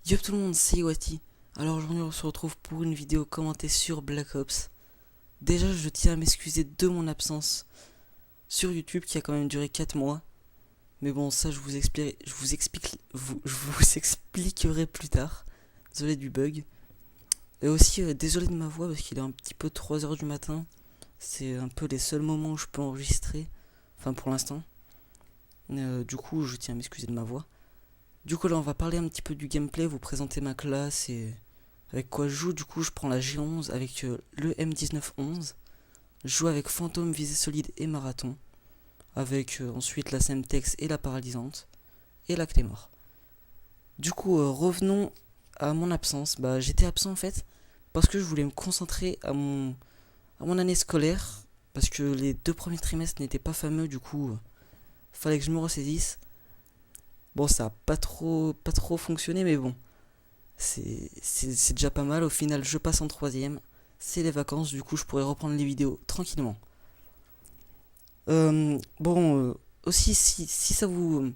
Yo tout le monde, c'est Iwati. Alors aujourd'hui on se retrouve pour une vidéo commentée sur Black Ops. Déjà je tiens à m'excuser de mon absence sur YouTube qui a quand même duré 4 mois. Mais bon ça je vous expliquerai plus tard. Désolé du bug. Et aussi désolé de ma voix parce qu'il est un petit peu 3 heures du matin. C'est un peu les seuls moments où je peux enregistrer. Enfin pour l'instant. Du coup je tiens à m'excuser de ma voix. Du coup là on va parler un petit peu du gameplay, vous présenter ma classe et avec quoi je joue. Du coup je prends la G11 avec le M1911. Je joue avec Fantôme, Visée Solide et Marathon. Avec ensuite la Semtex et la Paralysante. Et la Clémore. Du coup revenons à mon absence. Bah j'étais absent en fait parce que je voulais me concentrer à mon année scolaire. Parce que les 2 premiers trimestres n'étaient pas fameux, du coup fallait que je me ressaisisse. Bon ça a pas trop fonctionné mais bon. C'est déjà pas mal. Au final, je passe en troisième. C'est les vacances, du coup, je pourrais reprendre les vidéos tranquillement. Bon, aussi, si ça vous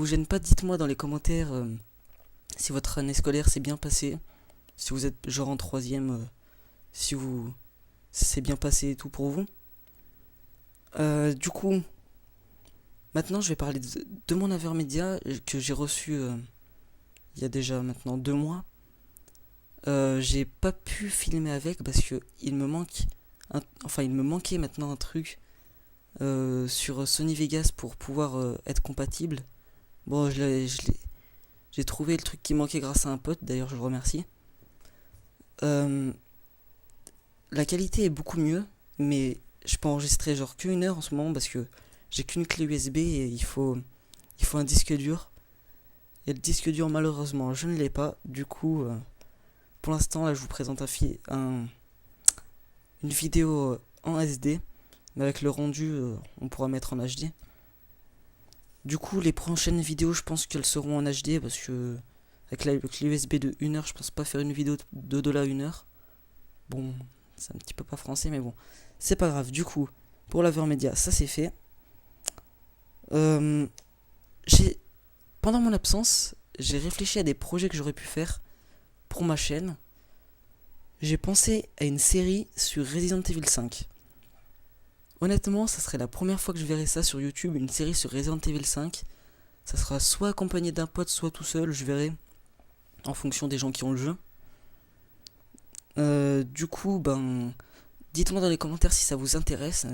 gêne pas, dites-moi dans les commentaires si votre année scolaire s'est bien passée. Si vous êtes genre en troisième, si vous si c'est bien passé et tout pour vous. Du coup, maintenant, je vais parler de mon Avermedia que j'ai reçu il y a déjà maintenant 2 mois. J'ai pas pu filmer avec parce que il me manquait maintenant un truc sur Sony Vegas pour pouvoir être compatible. Bon, j'ai trouvé le truc qui manquait grâce à un pote, d'ailleurs je le remercie. Euh, la qualité est beaucoup mieux, mais je peux enregistrer genre qu'une heure en ce moment parce que j'ai qu'une clé USB et il faut un disque dur. Et le disque dur, malheureusement, je ne l'ai pas. Du coup, pour l'instant, là, je vous présente une vidéo en SD. Mais avec le rendu, on pourra mettre en HD. Du coup, les prochaines vidéos, je pense qu'elles seront en HD parce que avec la clé USB de 1 heure, je pense pas faire une vidéo de là 1 heure. Bon, c'est un petit peu pas français, mais bon, c'est pas grave. Du coup, pour l'Avermedia, ça c'est fait. Euh, j'ai Pendant mon absence, j'ai réfléchi à des projets que j'aurais pu faire pour ma chaîne. J'ai pensé à une série sur Resident Evil 5. Honnêtement, ça serait la première fois que je verrais ça sur YouTube, une série sur Resident Evil 5. Ça sera soit accompagné d'un pote, soit tout seul, je verrai, en fonction des gens qui ont le jeu. Du coup, ben, dites-moi dans les commentaires si ça vous intéresse.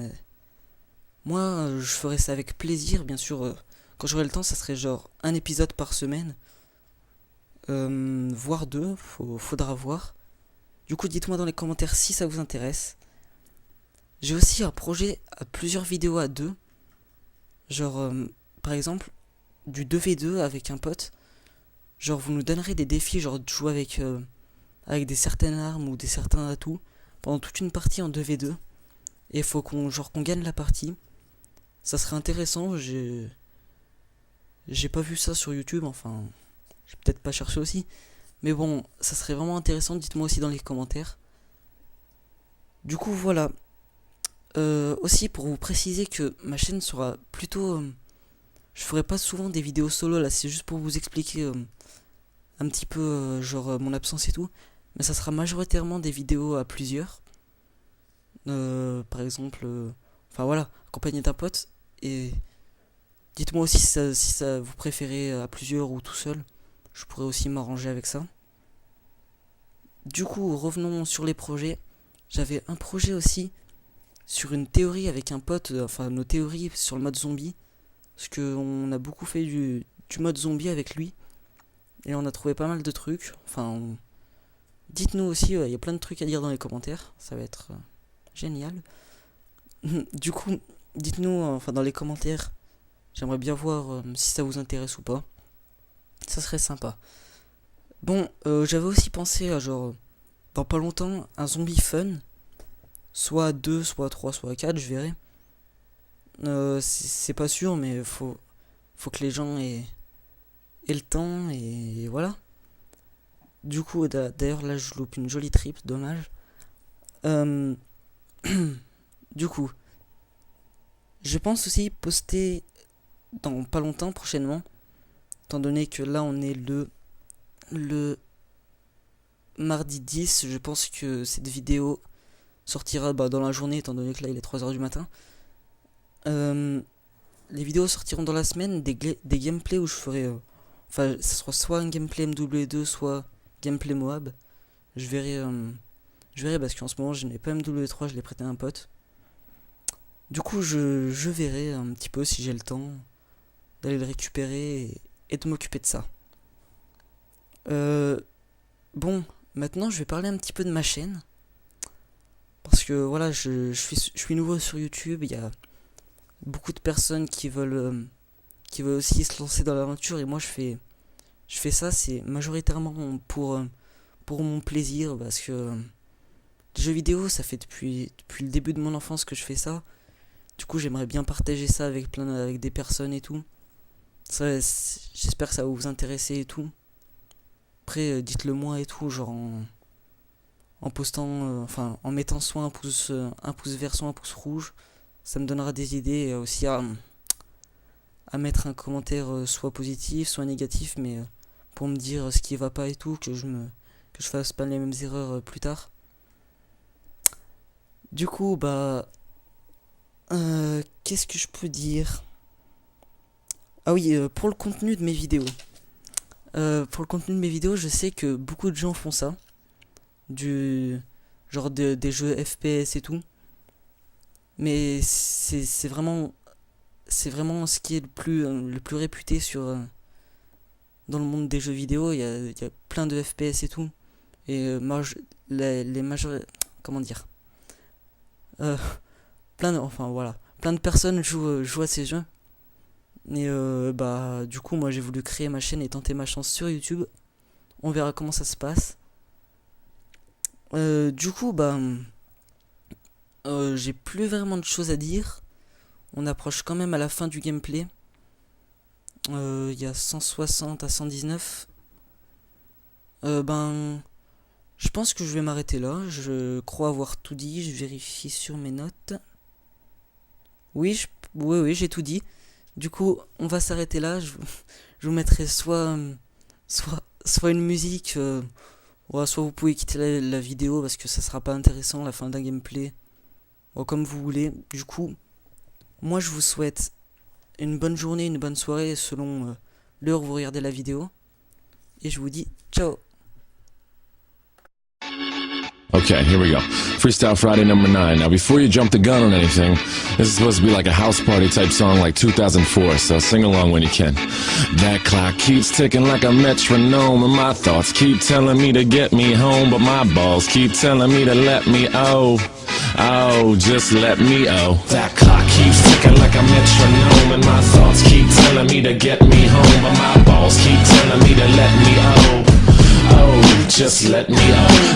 Moi, je ferai ça avec plaisir, bien sûr. Quand j'aurai le temps, ça serait genre un épisode par semaine, voire deux, faudra voir. Du coup, dites-moi dans les commentaires si ça vous intéresse. J'ai aussi un projet à plusieurs vidéos à deux. Genre, par exemple, du 2v2 avec un pote. Genre, vous nous donnerez des défis, genre de jouer avec des certaines armes ou des certains atouts pendant toute une partie en 2v2. Et il faut qu'on gagne la partie. Ça serait intéressant, j'ai pas vu ça sur YouTube, enfin, j'ai peut-être pas cherché aussi. Mais bon, ça serait vraiment intéressant, dites-moi aussi dans les commentaires. Du coup, voilà. Aussi, pour vous préciser que ma chaîne sera plutôt... je ferai pas souvent des vidéos solo, là, c'est juste pour vous expliquer un petit peu, genre, mon absence et tout. Mais ça sera majoritairement des vidéos à plusieurs. Par exemple, enfin voilà, accompagné d'un pote. Et dites-moi aussi si ça vous préférez à plusieurs ou tout seul. Je pourrais aussi m'arranger avec ça. Du coup, revenons sur les projets. J'avais un projet aussi sur une théorie avec un pote, enfin nos théories sur le mode zombie. Parce qu'on a beaucoup fait du mode zombie avec lui. Et on a trouvé pas mal de trucs. Dites-nous aussi, il y a plein de trucs à dire dans les commentaires. Ça va être génial. Du coup, dites-nous enfin dans les commentaires. J'aimerais bien voir si ça vous intéresse ou pas. Ça serait sympa. Bon, j'avais aussi pensé à genre, dans pas longtemps, un zombie fun. Soit 2, soit 3, soit 4, je verrai. C'est pas sûr, mais faut que les gens aient le temps et voilà. Du coup, d'ailleurs, là, je loupe une jolie trip, dommage. Euh, du coup, je pense aussi poster dans pas longtemps, prochainement, étant donné que là, on est le le mardi 10. Je pense que cette vidéo sortira dans la journée, étant donné que là il est 3h du matin. Les vidéos sortiront dans la semaine, des gameplays où je ferai... Enfin, ça sera soit un gameplay MW2, soit gameplay Moab. Je verrai parce qu'en ce moment je n'ai pas MW3, je l'ai prêté à un pote. Du coup, je verrai un petit peu si j'ai le temps d'aller le récupérer et de m'occuper de ça. Bon, maintenant je vais parler un petit peu de ma chaîne. Parce que voilà, je suis nouveau sur YouTube, il y a beaucoup de personnes qui veulent aussi se lancer dans l'aventure, et moi je fais ça, c'est majoritairement pour mon plaisir, parce que les jeux vidéo, ça fait depuis le début de mon enfance que je fais ça. Du coup, j'aimerais bien partager ça avec des personnes et tout. Ça, j'espère que ça va vous intéresser et tout. Après, dites-le moi et tout, genre en postant, en mettant soit un pouce vert, soit un pouce rouge. Ça me donnera des idées, et aussi à mettre un commentaire soit positif, soit négatif, mais pour me dire ce qui va pas et tout, que je fasse pas les mêmes erreurs plus tard. Du coup, qu'est-ce que je peux dire? Ah oui, pour le contenu de mes vidéos. Je sais que beaucoup de gens font ça. Des jeux FPS et tout. Mais c'est vraiment ce qui est le plus réputé dans le monde des jeux vidéo. Il y a plein de FPS et tout. Et comment dire, plein de personnes jouent à ces jeux. Et du coup, moi j'ai voulu créer ma chaîne et tenter ma chance sur YouTube. On verra comment ça se passe. Du coup, j'ai plus vraiment de choses à dire. On approche quand même à la fin du gameplay. Il y a 160 à 119. Je pense que je vais m'arrêter là. Je crois avoir tout dit. Je vérifie sur mes notes. Oui, j'ai tout dit. Du coup, on va s'arrêter là. Je vous mettrai soit une musique, soit vous pouvez quitter la vidéo parce que ça sera pas intéressant la fin d'un gameplay. Comme vous voulez. Du coup, moi je vous souhaite une bonne journée, une bonne soirée selon l'heure où vous regardez la vidéo. Et je vous dis ciao. Okay, here we go. Freestyle Friday number 9. Now, before you jump the gun on anything, this is supposed to be like a house party type song like 2004, so sing along when you can. That clock keeps ticking like a metronome, and my thoughts keep telling me to get me home, but my balls keep telling me to let me just let me That clock keeps ticking like a metronome, and my thoughts keep telling me to get me home, but my balls keep telling me to let me just let me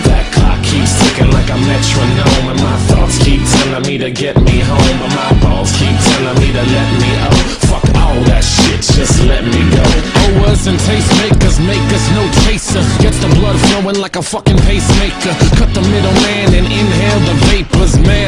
That clock keeps ticking like a metronome, and my thoughts keep telling me to get me home, but my balls keep telling me to let me Fuck all that shit, just let me go. Owers and tastemakers make us no chaser. Gets the blood flowing like a fucking pacemaker. Cut the middleman and inhale the vapors, man.